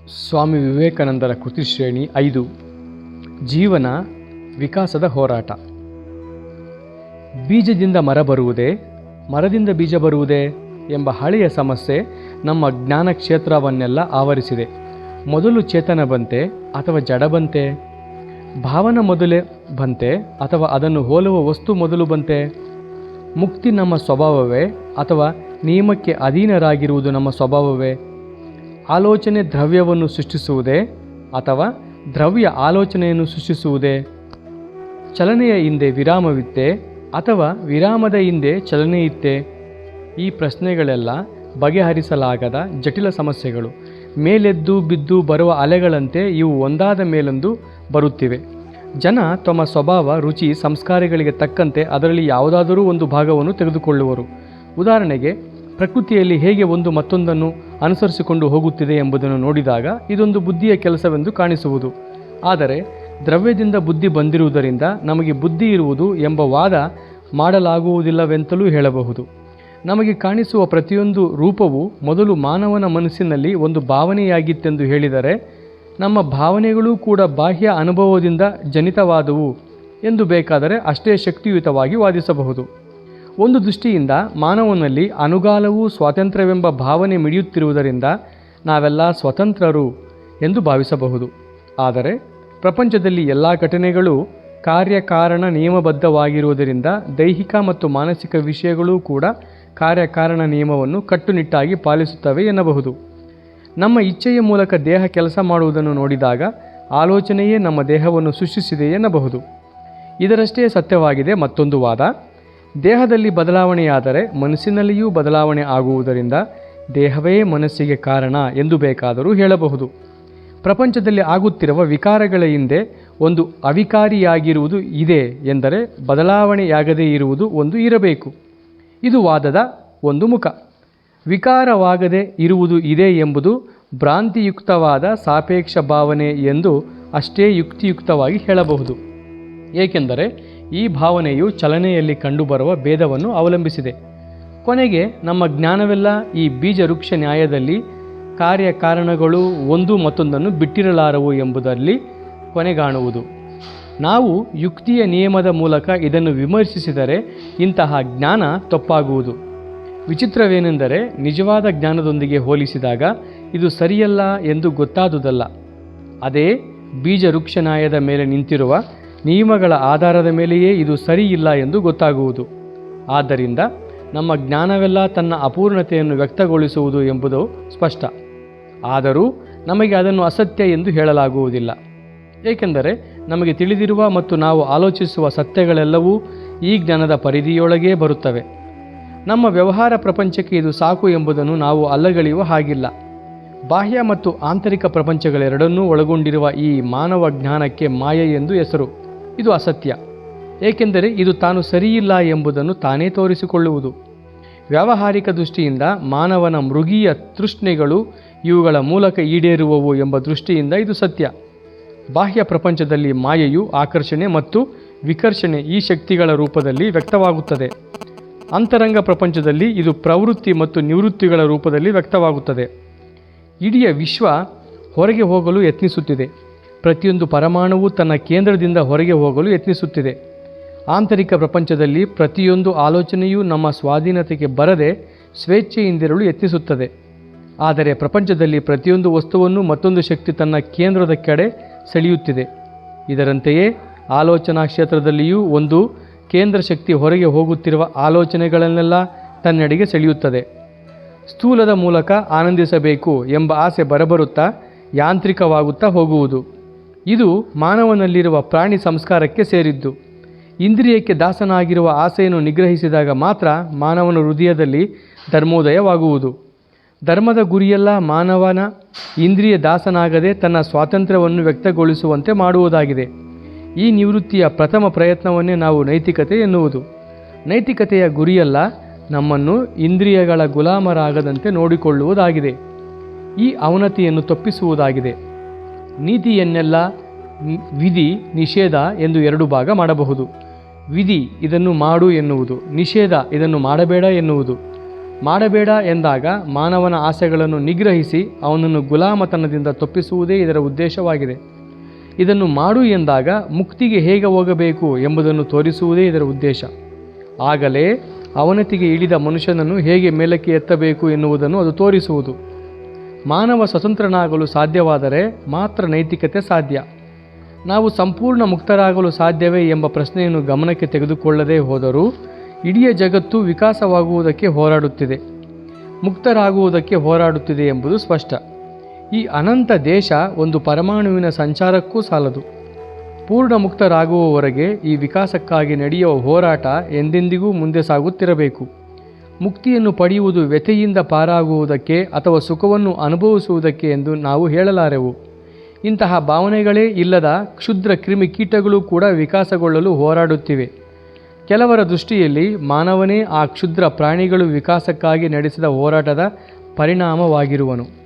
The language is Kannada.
ಸ್ವಾಮಿ ವಿವೇಕಾನಂದರ ಕೃತಿಶ್ರೇಣಿ 5 ಜೀವನ ವಿಕಾಸದ ಹೋರಾಟ. ಬೀಜದಿಂದ ಮರ ಬರುವುದೇ, ಮರದಿಂದ ಬೀಜ ಬರುವುದೇ ಎಂಬ ಹಳೆಯ ಸಮಸ್ಯೆ ನಮ್ಮ ಜ್ಞಾನ ಕ್ಷೇತ್ರವನ್ನೆಲ್ಲ ಆವರಿಸಿದೆ. ಮೊದಲು ಚೇತನ ಬಂತೆ ಅಥವಾ ಜಡ ಬಂತೆ? ಭಾವನ ಮೊದಲೇ ಬಂತೆ ಅಥವಾ ಅದನ್ನು ಹೋಲುವ ವಸ್ತು ಮೊದಲು ಬಂತೆ? ಮುಕ್ತಿ ನಮ್ಮ ಸ್ವಭಾವವೇ ಅಥವಾ ನಿಯಮಕ್ಕೆ ಅಧೀನರಾಗಿರುವುದು ನಮ್ಮ ಸ್ವಭಾವವೇ? ಆಲೋಚನೆ ದ್ರವ್ಯವನ್ನು ಸೃಷ್ಟಿಸುವುದೇ ಅಥವಾ ದ್ರವ್ಯ ಆಲೋಚನೆಯನ್ನು ಸೃಷ್ಟಿಸುವುದೇ? ಚಲನೆಯ ಹಿಂದೆ ವಿರಾಮವಿತ್ತೆ ಅಥವಾ ವಿರಾಮದ ಹಿಂದೆ ಚಲನೆ ಇತ್ತೆ? ಈ ಪ್ರಶ್ನೆಗಳೆಲ್ಲ ಬಗೆಹರಿಸಲಾಗದ ಜಟಿಲ ಸಮಸ್ಯೆಗಳು. ಮೇಲೆದ್ದು ಬಿದ್ದು ಬರುವ ಅಲೆಗಳಂತೆ ಇವು ಒಂದಾದ ಮೇಲೊಂದು ಬರುತ್ತಿವೆ. ಜನ ತಮ್ಮ ಸ್ವಭಾವ, ರುಚಿ, ಸಂಸ್ಕಾರಗಳಿಗೆ ತಕ್ಕಂತೆ ಅದರಲ್ಲಿ ಯಾವುದಾದರೂ ಒಂದು ಭಾಗವನ್ನು ತೆಗೆದುಕೊಳ್ಳುವರು. ಉದಾಹರಣೆಗೆ, ಪ್ರಕೃತಿಯಲ್ಲಿ ಹೇಗೆ ಒಂದು ಮತ್ತೊಂದನ್ನು ಅನುಸರಿಸಿಕೊಂಡು ಹೋಗುತ್ತಿದೆ ಎಂಬುದನ್ನು ನೋಡಿದಾಗ ಇದೊಂದು ಬುದ್ಧಿಯ ಕೆಲಸವೆಂದು ಕಾಣಿಸುವುದು. ಆದರೆ ದ್ರವ್ಯದಿಂದ ಬುದ್ಧಿ ಬಂದಿರುವುದರಿಂದ ನಮಗೆ ಬುದ್ಧಿ ಇರುವುದು ಎಂಬ ವಾದ ಮಾಡಲಾಗುವುದಿಲ್ಲವೆಂತಲೂ ಹೇಳಬಹುದು. ನಮಗೆ ಕಾಣಿಸುವ ಪ್ರತಿಯೊಂದು ರೂಪವು ಮೊದಲು ಮಾನವನ ಮನಸ್ಸಿನಲ್ಲಿ ಒಂದು ಭಾವನೆಯಾಗಿತ್ತೆಂದು ಹೇಳಿದರೆ, ನಮ್ಮ ಭಾವನೆಗಳೂ ಕೂಡ ಬಾಹ್ಯ ಅನುಭವದಿಂದ ಜನಿತವಾದವು ಎಂದು ಬೇಕಾದರೆ ಅಷ್ಟೇ ಶಕ್ತಿಯುತವಾಗಿ ವಾದಿಸಬಹುದು. ಒಂದು ದೃಷ್ಟಿಯಿಂದ ಮಾನವನಲ್ಲಿ ಅನುಗಾಲವೂ ಸ್ವಾತಂತ್ರ್ಯವೆಂಬ ಭಾವನೆ ಮಿಡಿಯುತ್ತಿರುವುದರಿಂದ ನಾವೆಲ್ಲ ಸ್ವತಂತ್ರರು ಎಂದು ಭಾವಿಸಬಹುದು. ಆದರೆ ಪ್ರಪಂಚದಲ್ಲಿ ಎಲ್ಲ ಘಟನೆಗಳು ಕಾರ್ಯಕಾರಣ ನಿಯಮಬದ್ಧವಾಗಿರುವುದರಿಂದ ದೈಹಿಕ ಮತ್ತು ಮಾನಸಿಕ ವಿಷಯಗಳೂ ಕೂಡ ಕಾರ್ಯಕಾರಣ ನಿಯಮವನ್ನು ಕಟ್ಟುನಿಟ್ಟಾಗಿ ಪಾಲಿಸುತ್ತವೆ ಎನ್ನಬಹುದು. ನಮ್ಮ ಇಚ್ಛೆಯ ಮೂಲಕ ದೇಹ ಕೆಲಸ ಮಾಡುವುದನ್ನು ನೋಡಿದಾಗ ಆಲೋಚನೆಯೇ ನಮ್ಮ ದೇಹವನ್ನು ಸೃಷ್ಟಿಸಿದೆ ಎನ್ನಬಹುದು. ಇದರಷ್ಟೇ ಸತ್ಯವಾಗಿದೆ ಮತ್ತೊಂದು ವಾದ. ದೇಹದಲ್ಲಿ ಬದಲಾವಣೆಯಾದರೆ ಮನಸ್ಸಿನಲ್ಲಿಯೂ ಬದಲಾವಣೆ ಆಗುವುದರಿಂದ ದೇಹವೇ ಮನಸ್ಸಿಗೆ ಕಾರಣ ಎಂದು ಬೇಕಾದರೂ ಹೇಳಬಹುದು. ಪ್ರಪಂಚದಲ್ಲಿ ಆಗುತ್ತಿರುವ ವಿಕಾರಗಳ ಹಿಂದೆ ಒಂದು ಅವಿಕಾರಿಯಾಗಿರುವುದು ಇದೆ ಎಂದರೆ ಬದಲಾವಣೆಯಾಗದೇ ಇರುವುದು ಒಂದು ಇರಬೇಕು. ಇದು ವಾದದ ಒಂದು ಮುಖ. ವಿಕಾರವಾಗದೇ ಇರುವುದು ಇದೆ ಎಂಬುದು ಭ್ರಾಂತಿಯುಕ್ತವಾದ ಸಾಪೇಕ್ಷ ಭಾವನೆ ಎಂದು ಅಷ್ಟೇ ಯುಕ್ತಿಯುಕ್ತವಾಗಿ ಹೇಳಬಹುದು. ಏಕೆಂದರೆ ಈ ಭಾವನೆಯು ಚಲನೆಯಲ್ಲಿ ಕಂಡುಬರುವ ಭೇದವನ್ನು ಅವಲಂಬಿಸಿದೆ. ಕೊನೆಗೆ ನಮ್ಮ ಜ್ಞಾನವೆಲ್ಲ ಈ ಬೀಜ ವೃಕ್ಷ ನ್ಯಾಯದಲ್ಲಿ ಕಾರ್ಯಕಾರಣಗಳು ಒಂದು ಮತ್ತೊಂದನ್ನು ಬಿಟ್ಟಿರಲಾರವು ಎಂಬುದರಲ್ಲಿ ಕೊನೆಗಾಣುವುದು. ನಾವು ಯುಕ್ತಿಯ ನಿಯಮದ ಮೂಲಕ ಇದನ್ನು ವಿಮರ್ಶಿಸಿದರೆ ಇಂತಹ ಜ್ಞಾನ ತಪ್ಪಾಗುವುದು. ವಿಚಿತ್ರವೇನೆಂದರೆ, ನಿಜವಾದ ಜ್ಞಾನದೊಂದಿಗೆ ಹೋಲಿಸಿದಾಗ ಇದು ಸರಿಯಲ್ಲ ಎಂದು ಗೊತ್ತಾದುದಲ್ಲ, ಅದೇ ಬೀಜ ವೃಕ್ಷ ನ್ಯಾಯದ ಮೇಲೆ ನಿಂತಿರುವ ನಿಯಮಗಳ ಆಧಾರದ ಮೇಲೆಯೇ ಇದು ಸರಿಯಿಲ್ಲ ಎಂದು ಗೊತ್ತಾಗುವುದು. ಆದ್ದರಿಂದ ನಮ್ಮ ಜ್ಞಾನವೆಲ್ಲ ತನ್ನ ಅಪೂರ್ಣತೆಯನ್ನು ವ್ಯಕ್ತಗೊಳಿಸುವುದು ಎಂಬುದು ಸ್ಪಷ್ಟ. ಆದರೂ ನಮಗೆ ಅದನ್ನು ಅಸತ್ಯ ಎಂದು ಹೇಳಲಾಗುವುದಿಲ್ಲ. ಏಕೆಂದರೆ ನಮಗೆ ತಿಳಿದಿರುವ ಮತ್ತು ನಾವು ಆಲೋಚಿಸುವ ಸತ್ಯಗಳೆಲ್ಲವೂ ಈ ಜ್ಞಾನದ ಪರಿಧಿಯೊಳಗೇ ಬರುತ್ತವೆ. ನಮ್ಮ ವ್ಯವಹಾರ ಪ್ರಪಂಚಕ್ಕೆ ಇದು ಸಾಕು ಎಂಬುದನ್ನು ನಾವು ಅಲ್ಲಗಳೆಯುವ ಹಾಗಿಲ್ಲ. ಬಾಹ್ಯ ಮತ್ತು ಆಂತರಿಕ ಪ್ರಪಂಚಗಳೆರಡನ್ನೂ ಒಳಗೊಂಡಿರುವ ಈ ಮಾನವ ಜ್ಞಾನಕ್ಕೆ ಮಾಯೆ ಎಂದು ಹೆಸರು. ಇದು ಅಸತ್ಯ, ಏಕೆಂದರೆ ಇದು ತಾನು ಸರಿಯಿಲ್ಲ ಎಂಬುದನ್ನು ತಾನೇ ತೋರಿಸಿಕೊಳ್ಳುವುದು. ವ್ಯಾವಹಾರಿಕ ದೃಷ್ಟಿಯಿಂದ ಮಾನವನ ಮೃಗೀಯ ತೃಷ್ಣೆಗಳು ಇವುಗಳ ಮೂಲಕ ಈಡೇರುವವು ಎಂಬ ದೃಷ್ಟಿಯಿಂದ ಇದು ಸತ್ಯ. ಬಾಹ್ಯ ಪ್ರಪಂಚದಲ್ಲಿ ಮಾಯೆಯು ಆಕರ್ಷಣೆ ಮತ್ತು ವಿಕರ್ಷಣೆ ಈ ಶಕ್ತಿಗಳ ರೂಪದಲ್ಲಿ ವ್ಯಕ್ತವಾಗುತ್ತದೆ. ಅಂತರಂಗ ಪ್ರಪಂಚದಲ್ಲಿ ಇದು ಪ್ರವೃತ್ತಿ ಮತ್ತು ನಿವೃತ್ತಿಗಳ ರೂಪದಲ್ಲಿ ವ್ಯಕ್ತವಾಗುತ್ತದೆ. ಇಡೀ ವಿಶ್ವ ಹೊರಗೆ ಹೋಗಲು ಯತ್ನಿಸುತ್ತಿದೆ. ಪ್ರತಿಯೊಂದು ಪರಮಾಣುವು ತನ್ನ ಕೇಂದ್ರದಿಂದ ಹೊರಗೆ ಹೋಗಲು ಯತ್ನಿಸುತ್ತಿದೆ. ಆಂತರಿಕ ಪ್ರಪಂಚದಲ್ಲಿ ಪ್ರತಿಯೊಂದು ಆಲೋಚನೆಯೂ ನಮ್ಮ ಸ್ವಾಧೀನತೆಗೆ ಬರದೆ ಸ್ವೇಚ್ಛೆಯಿಂದಿರಲು ಯತ್ನಿಸುತ್ತದೆ. ಆದರೆ ಪ್ರಪಂಚದಲ್ಲಿ ಪ್ರತಿಯೊಂದು ವಸ್ತುವನ್ನು ಮತ್ತೊಂದು ಶಕ್ತಿ ತನ್ನ ಕೇಂದ್ರದ ಕಡೆ ಸೆಳೆಯುತ್ತಿದೆ. ಇದರಂತೆಯೇ ಆಲೋಚನಾ ಕ್ಷೇತ್ರದಲ್ಲಿಯೂ ಒಂದು ಕೇಂದ್ರ ಶಕ್ತಿ ಹೊರಗೆ ಹೋಗುತ್ತಿರುವ ಆಲೋಚನೆಗಳನ್ನೆಲ್ಲ ತನ್ನೆಡೆಗೆ ಸೆಳೆಯುತ್ತದೆ. ಸ್ಥೂಲದ ಮೂಲಕ ಆನಂದಿಸಬೇಕು ಎಂಬ ಆಸೆ ಬರಬರುತ್ತಾ ಯಾಂತ್ರಿಕವಾಗುತ್ತಾ ಹೋಗುವುದು. ಇದು ಮಾನವನಲ್ಲಿರುವ ಪ್ರಾಣಿ ಸಂಸ್ಕಾರಕ್ಕೆ ಸೇರಿದ್ದು. ಇಂದ್ರಿಯಕ್ಕೆ ದಾಸನಾಗಿರುವ ಆಸೆಯನ್ನು ನಿಗ್ರಹಿಸಿದಾಗ ಮಾತ್ರ ಮಾನವನ ಹೃದಯದಲ್ಲಿ ಧರ್ಮೋದಯವಾಗುವುದು. ಧರ್ಮದ ಗುರಿಯೆಲ್ಲ ಮಾನವನ ಇಂದ್ರಿಯ ದಾಸನಾಗದೆ ತನ್ನ ಸ್ವಾತಂತ್ರ್ಯವನ್ನು ವ್ಯಕ್ತಗೊಳಿಸುವಂತೆ ಮಾಡುವುದಾಗಿದೆ. ಈ ನಿವೃತ್ತಿಯ ಪ್ರಥಮ ಪ್ರಯತ್ನವನ್ನೇ ನಾವು ನೈತಿಕತೆ ಎನ್ನುವುದು. ನೈತಿಕತೆಯ ಗುರಿಯೆಲ್ಲ ನಮ್ಮನ್ನು ಇಂದ್ರಿಯಗಳ ಗುಲಾಮರಾಗದಂತೆ ನೋಡಿಕೊಳ್ಳುವುದಾಗಿದೆ. ಈ ಅವನತಿಯನ್ನು ತಪ್ಪಿಸುವುದಾಗಿದೆ. ನೀತಿಯನ್ನೆಲ್ಲ ವಿಧಿ, ನಿಷೇಧ ಎಂದು ಎರಡು ಭಾಗ ಮಾಡಬಹುದು. ವಿಧಿ ಇದನ್ನು ಮಾಡು ಎನ್ನುವುದು, ನಿಷೇಧ ಇದನ್ನು ಮಾಡಬೇಡ ಎನ್ನುವುದು. ಮಾಡಬೇಡ ಎಂದಾಗ ಮಾನವನ ಆಸೆಗಳನ್ನು ನಿಗ್ರಹಿಸಿ ಅವನನ್ನು ಗುಲಾಮತನದಿಂದ ತಪ್ಪಿಸುವುದೇ ಇದರ ಉದ್ದೇಶವಾಗಿದೆ. ಇದನ್ನು ಮಾಡು ಎಂದಾಗ ಮುಕ್ತಿಗೆ ಹೇಗೆ ಹೋಗಬೇಕು ಎಂಬುದನ್ನು ತೋರಿಸುವುದೇ ಇದರ ಉದ್ದೇಶ. ಆಗಲೇ ಅವನತಿಗೆ ಇಳಿದ ಮನುಷ್ಯನನ್ನು ಹೇಗೆ ಮೇಲಕ್ಕೆ ಎತ್ತಬೇಕು ಎನ್ನುವುದನ್ನು ಅದು ತೋರಿಸುವುದು. ಮಾನವ ಸ್ವತಂತ್ರನಾಗಲು ಸಾಧ್ಯವಾದರೆ ಮಾತ್ರ ನೈತಿಕತೆ ಸಾಧ್ಯ. ನಾವು ಸಂಪೂರ್ಣ ಮುಕ್ತರಾಗಲು ಸಾಧ್ಯವೇ ಎಂಬ ಪ್ರಶ್ನೆಯನ್ನು ಗಮನಕ್ಕೆ ತೆಗೆದುಕೊಳ್ಳದೇ ಹೋದರೂ ಇಡೀ ಜಗತ್ತು ವಿಕಾಸವಾಗುವುದಕ್ಕೆ ಹೋರಾಡುತ್ತಿದೆ, ಮುಕ್ತರಾಗುವುದಕ್ಕೆ ಹೋರಾಡುತ್ತಿದೆ ಎಂಬುದು ಸ್ಪಷ್ಟ. ಈ ಅನಂತ ದೇಶ ಒಂದು ಪರಮಾಣುವಿನ ಸಂಚಾರಕ್ಕೂ ಸಾಲದು. ಪೂರ್ಣ ಮುಕ್ತರಾಗುವವರೆಗೆ ಈ ವಿಕಾಸಕ್ಕಾಗಿ ನಡೆಯುವ ಹೋರಾಟ ಎಂದೆಂದಿಗೂ ಮುಂದೆ ಸಾಗುತ್ತಿರಬೇಕು. ಮುಕ್ತಿಯನ್ನು ಪಡೆಯುವುದು ವ್ಯಥೆಯಿಂದ ಪಾರಾಗುವುದಕ್ಕೆ ಅಥವಾ ಸುಖವನ್ನು ಅನುಭವಿಸುವುದಕ್ಕೆ ಎಂದು ನಾವು ಹೇಳಲಾರೆವು. ಇಂತಹ ಭಾವನೆಗಳೇ ಇಲ್ಲದ ಕ್ಷುದ್ರ ಕ್ರಿಮಿಕೀಟಗಳು ಕೂಡ ವಿಕಾಸಗೊಳ್ಳಲು ಹೋರಾಡುತ್ತಿವೆ. ಕೆಲವರ ದೃಷ್ಟಿಯಲ್ಲಿ ಮಾನವನೇ ಆ ಕ್ಷುದ್ರ ಪ್ರಾಣಿಗಳು ವಿಕಾಸಕ್ಕಾಗಿ ನಡೆಸಿದ ಹೋರಾಟದ ಪರಿಣಾಮವಾಗಿರುವನು.